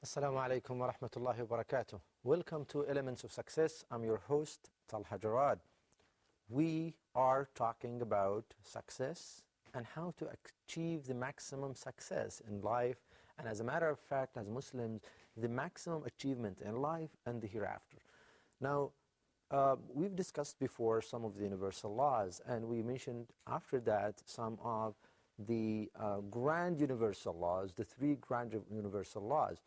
Assalamu alaikum wa rahmatullahi wa barakatuh. Welcome to Elements of Success. I'm your host, Talha Jarad. We are talking about success and how to achieve the maximum success in life, and as a matter of fact, as Muslims, the maximum achievement in life and the hereafter. Now, we've discussed before some of the universal laws, and we mentioned after that some of the grand universal laws, the three grand universal laws.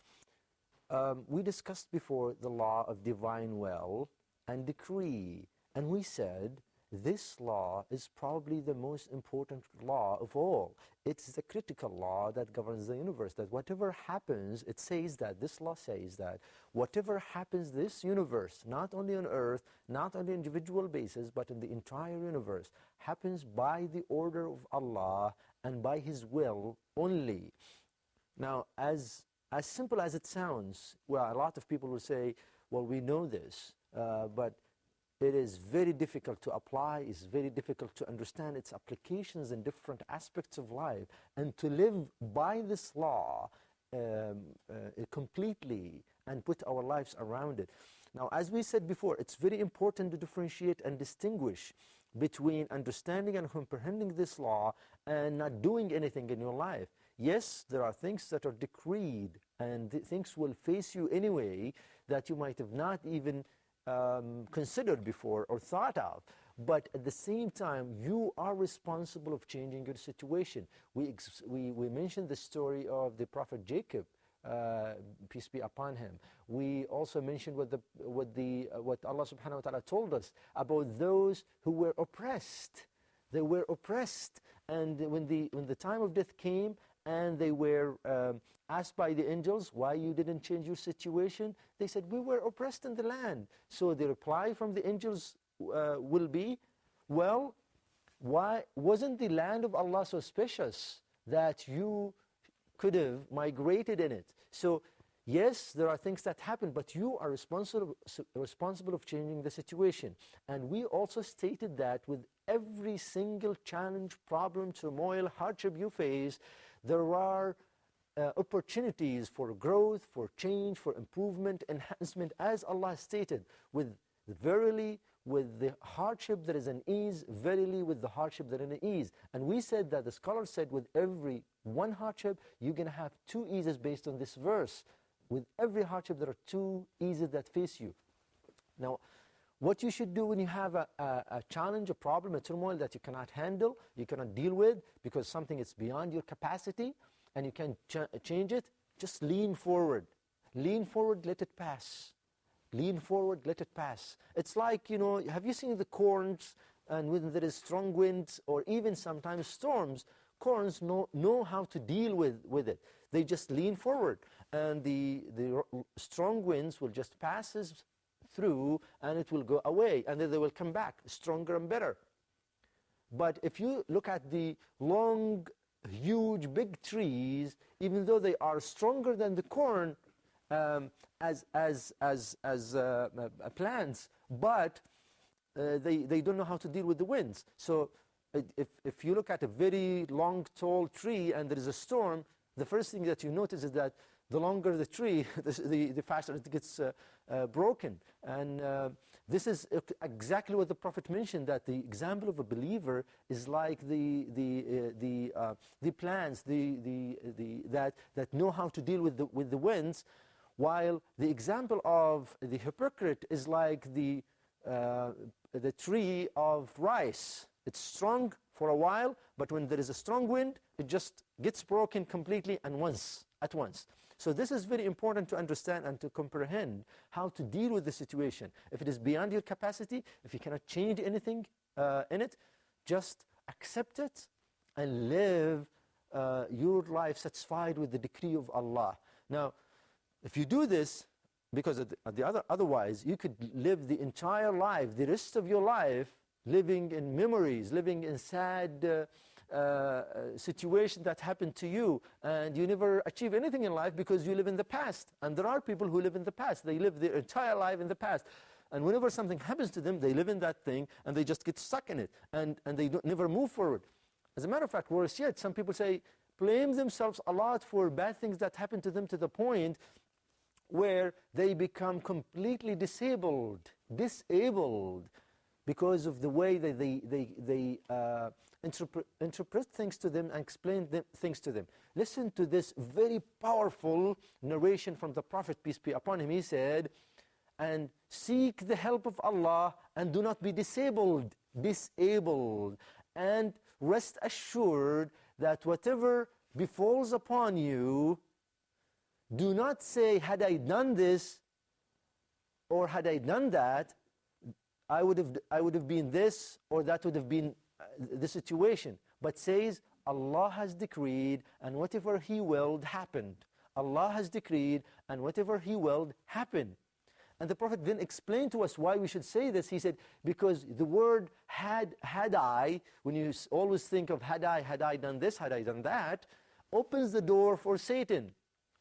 We discussed before the law of divine will and decree, and we said this law is probably the most important law of all. It's the critical law that governs the universe, that whatever happens, it says that, this law says that whatever happens this universe, not only on earth, not on an individual basis, but in the entire universe, happens by the order of Allah and by His will only. Now, as simple as it sounds, well, a lot of people will say, well, we know this, but it is very difficult to apply, it's very difficult to understand its applications in different aspects of life, and to live by this law completely and put our lives around it. Now, as we said before, it's very important to differentiate and distinguish between understanding and comprehending this law and not doing anything in your life. Yes, there are things that are decreed, and things will face you anyway that you might have not even considered before or thought of. But at the same time, you are responsible of changing your situation. We mentioned the story of the Prophet Jacob, peace be upon him. We also mentioned what Allah subhanahu wa ta'ala told us about those who were oppressed. They were oppressed, and when the time of death came, and they were asked by the angels, why you didn't change your situation? They said, we were oppressed in the land. So the reply from the angels will be, well, why wasn't the land of Allah so spacious that you could have migrated in it? So yes, there are things that happen, but you are responsible of changing the situation. And we also stated that with every single challenge, problem, turmoil, hardship you face, there are opportunities for growth, for change, for improvement, enhancement, as Allah stated, verily with the hardship there is an ease, verily with the hardship there is an ease. And we said that, the scholar said, with every one hardship, you're going to have two eases based on this verse. With every hardship, there are two eases that face you. Now, what you should do when you have a challenge, a problem, a turmoil that you cannot handle, you cannot deal with, because something is beyond your capacity, and you can't change it, just lean forward. Lean forward, let it pass. Lean forward, let it pass. It's like, have you seen the corns, and when there is strong winds, or even sometimes storms, corns know how to deal with it. They just lean forward, and the strong winds will just pass through, and it will go away, and then they will come back stronger and better. But if you look at the long, huge, big trees, even though they are stronger than the corn as plants, but they don't know how to deal with the winds. So if you look at a very long, tall tree and there is a storm, the first thing that you notice is that the longer the tree, the faster it gets broken. And this is exactly what the Prophet mentioned, that the example of a believer is like the plants that know how to deal with the winds, while the example of the hypocrite is like the tree of rice. It's strong for a while, but when there is a strong wind, it just gets broken completely and at once. So this is very important to understand and to comprehend how to deal with the situation. If it is beyond your capacity, if you cannot change anything in it, just accept it and live your life satisfied with the decree of Allah. Now, if you do this, because otherwise you could live the entire life, the rest of your life, living in memories, living in sad situation that happened to you, and you never achieve anything in life because you live in the past. And there are people who live in the past. They live their entire life in the past. And whenever something happens to them, they live in that thing, and they just get stuck in it, and they never move forward. As a matter of fact, worse yet, some people blame themselves a lot for bad things that happen to them, to the point where they become completely disabled, because of the way that they interpret things to them and explain things to them. Listen to this very powerful narration from the Prophet, peace be upon him. He said, and seek the help of Allah and do not be disabled, and rest assured that whatever befalls upon you, do not say, had I done this or had I done that, I would have been this, or that would have been the situation. But says, Allah has decreed, and whatever He willed happened. Allah has decreed, and whatever He willed happened. And the Prophet then explained to us why we should say this. He said, because the word had I, when you always think of had I done this, had I done that, opens the door for Satan.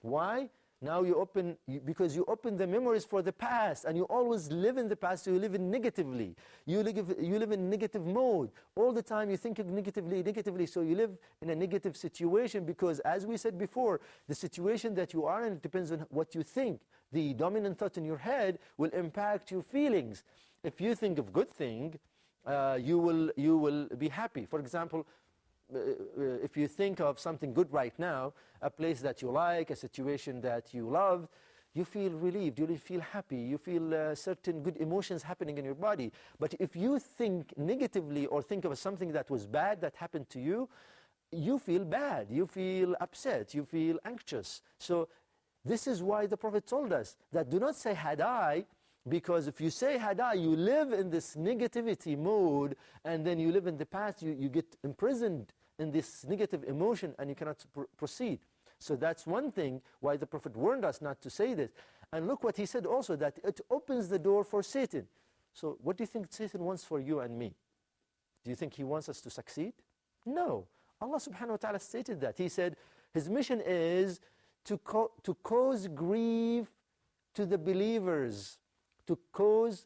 Why? Now because you open the memories for the past, and you always live in the past, so you live in negatively. You live in negative mode. All the time you think of negatively, so you live in a negative situation, because as we said before, the situation that you are in depends on what you think. The dominant thought in your head will impact your feelings. If you think of good thing, you will be happy. For example, if you think of something good right now, a place that you like, a situation that you love, you feel relieved, you feel happy, you feel certain good emotions happening in your body. But if you think negatively or think of something that was bad that happened to you, you feel bad, you feel upset, you feel anxious. So this is why the Prophet told us that do not say had I, because if you say had I, you live in this negativity mode, and then you live in the past, you get imprisoned in this negative emotion, and you cannot proceed. So that's one thing why the Prophet warned us not to say this. And look what he said also, that it opens the door for Satan. So what do you think Satan wants for you and me? Do you think he wants us to succeed? No. Allah subhanahu wa ta'ala stated that. He said his mission is to cause grief to the believers, to cause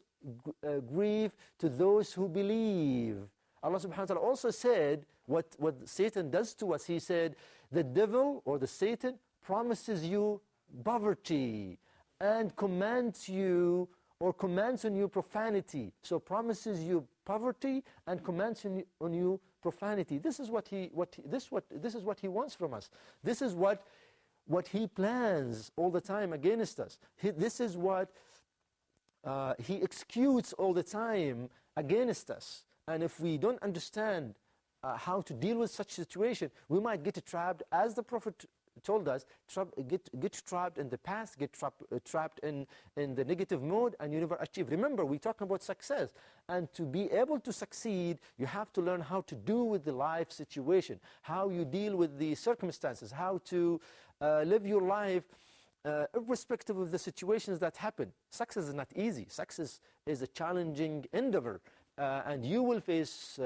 grief to those who believe. Allah subhanahu wa ta'ala also said what Satan does to us. He said the devil or the Satan promises you poverty and commands you or commands on you profanity. So promises you poverty and commands on you profanity. This is what he wants from us. This is what he plans all the time against us. This is what he executes all the time against us. And if we don't understand how to deal with such situation, we might get trapped, as the Prophet told us, get trapped in the past, get trapped in the negative mode, and you never achieve. Remember, we're talking about success. And to be able to succeed, you have to learn how to deal with the life situation, how you deal with the circumstances, how to live your life irrespective of the situations that happen. Success is not easy. Success is a challenging endeavor. And you will face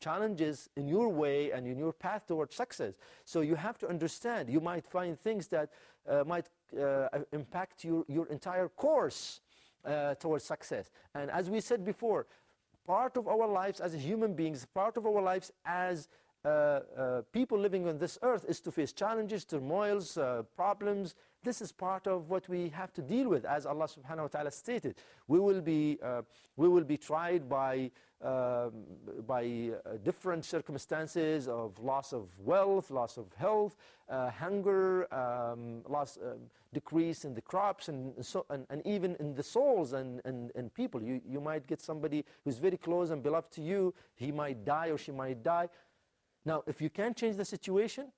challenges in your way and in your path towards success. So you have to understand, you might find things that might impact your entire course towards success. And as we said before, part of our lives as human beings, part of our lives as people living on this earth is to face challenges, turmoils, problems. This is part of what we have to deal with, as Allah subhanahu wa ta'ala stated. We will be tried by different circumstances of loss of wealth, loss of health, hunger, decrease in the crops, and even in the souls and people. You might get somebody who's very close and beloved to you. He might die or she might die. Now, if you can't change the situation,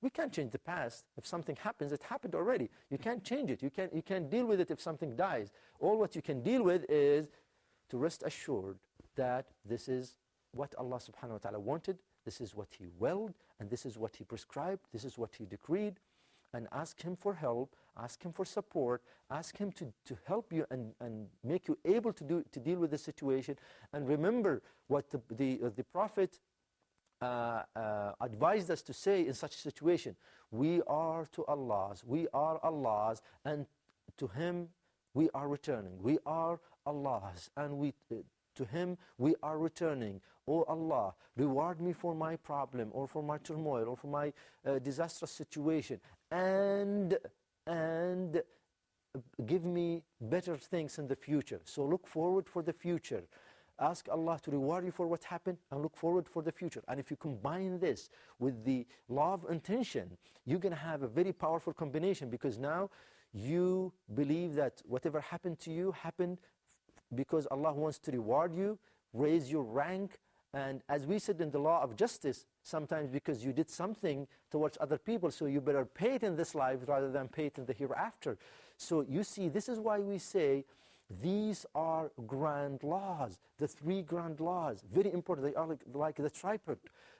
we can't change the past. If something happens, it happened already. You can't change it. You can't deal with it if something dies. All what you can deal with is to rest assured that this is what Allah subhanahu wa ta'ala wanted, this is what He willed, and this is what He prescribed, this is what He decreed. And ask Him for help, ask Him for support, ask Him to help you and make you able to deal with the situation. And remember what the Prophet advised us to say in such a situation: we are Allah's, and to Him we are returning. We are Allah's, and to Him we are returning. O Allah, reward me for my problem, or for my turmoil, or for my disastrous situation, and give me better things in the future. So look forward for the future. Ask Allah to reward you for what happened and look forward for the future. And if you combine this with the law of intention, you're going to have a very powerful combination, because now you believe that whatever happened to you happened because Allah wants to reward you, raise your rank. And as we said in the law of justice, sometimes because you did something towards other people, so you better pay it in this life rather than pay it in the hereafter. So you see, this is why we say these are grand laws, the 3 grand laws, very important. They are like the tripod.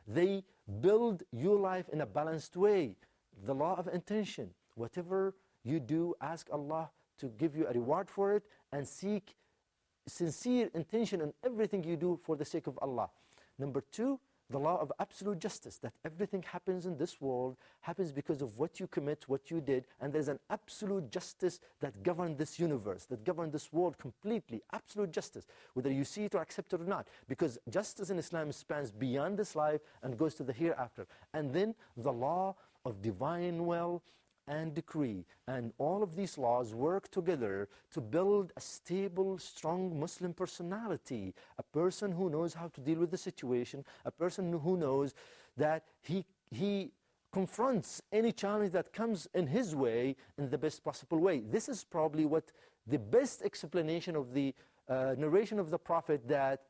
They build your life in a balanced way. The law of intention, whatever you do, ask Allah to give you a reward for it, and seek sincere intention in everything you do for the sake of Allah. Number 2, the law of absolute justice, that everything happens in this world happens because of what you commit, what you did, and there's an absolute justice that governs this universe, that governs this world completely, absolute justice, whether you see it or accept it or not, because justice in Islam spans beyond this life and goes to the hereafter. And then the law of divine will and decree, and all of these laws work together to build a stable, strong Muslim personality, a person who knows how to deal with the situation, a person who knows that he confronts any challenge that comes in his way in the best possible way. This is probably what the best explanation of the narration of the Prophet, that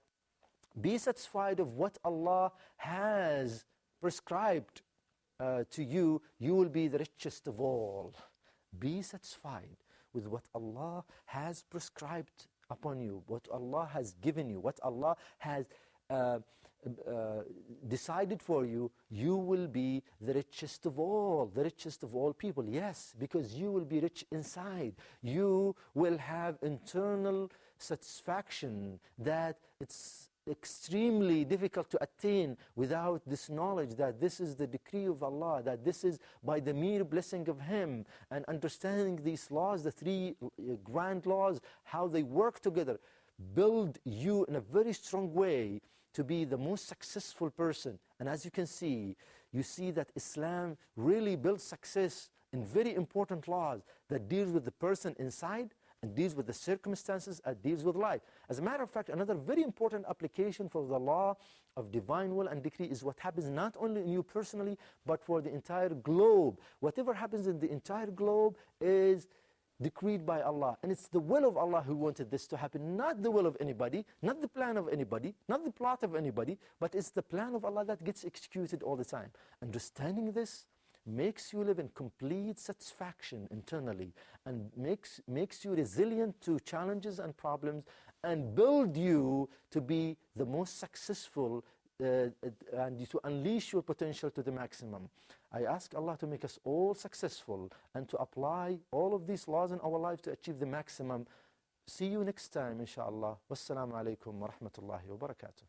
be satisfied of what Allah has prescribed to you, you will be the richest of all. Be satisfied with what Allah has prescribed upon you, what Allah has given you, what Allah has decided for you. You will be the richest of all people. Yes, because you will be rich inside. You will have internal satisfaction that it's extremely difficult to attain without this knowledge that this is the decree of Allah, that this is by the mere blessing of Him, and understanding these laws, the 3 grand laws, how they work together, build you in a very strong way to be the most successful person. And as you can see, you see that Islam really builds success in very important laws that deals with the person inside, and deals with the circumstances, and deals with life. As a matter of fact, another very important application for the law of divine will and decree is what happens not only in you personally, but for the entire globe. Whatever happens in the entire globe is decreed by Allah. And it's the will of Allah who wanted this to happen, not the will of anybody, not the plan of anybody, not the plot of anybody, but it's the plan of Allah that gets executed all the time. Understanding this makes you live in complete satisfaction internally, and makes you resilient to challenges and problems, and build you to be the most successful and to unleash your potential to the maximum. I ask Allah to make us all successful and to apply all of these laws in our life to achieve the maximum. See you next time, inshallah. Wassalamu alaikum wa rahmatullahi wa barakatuh.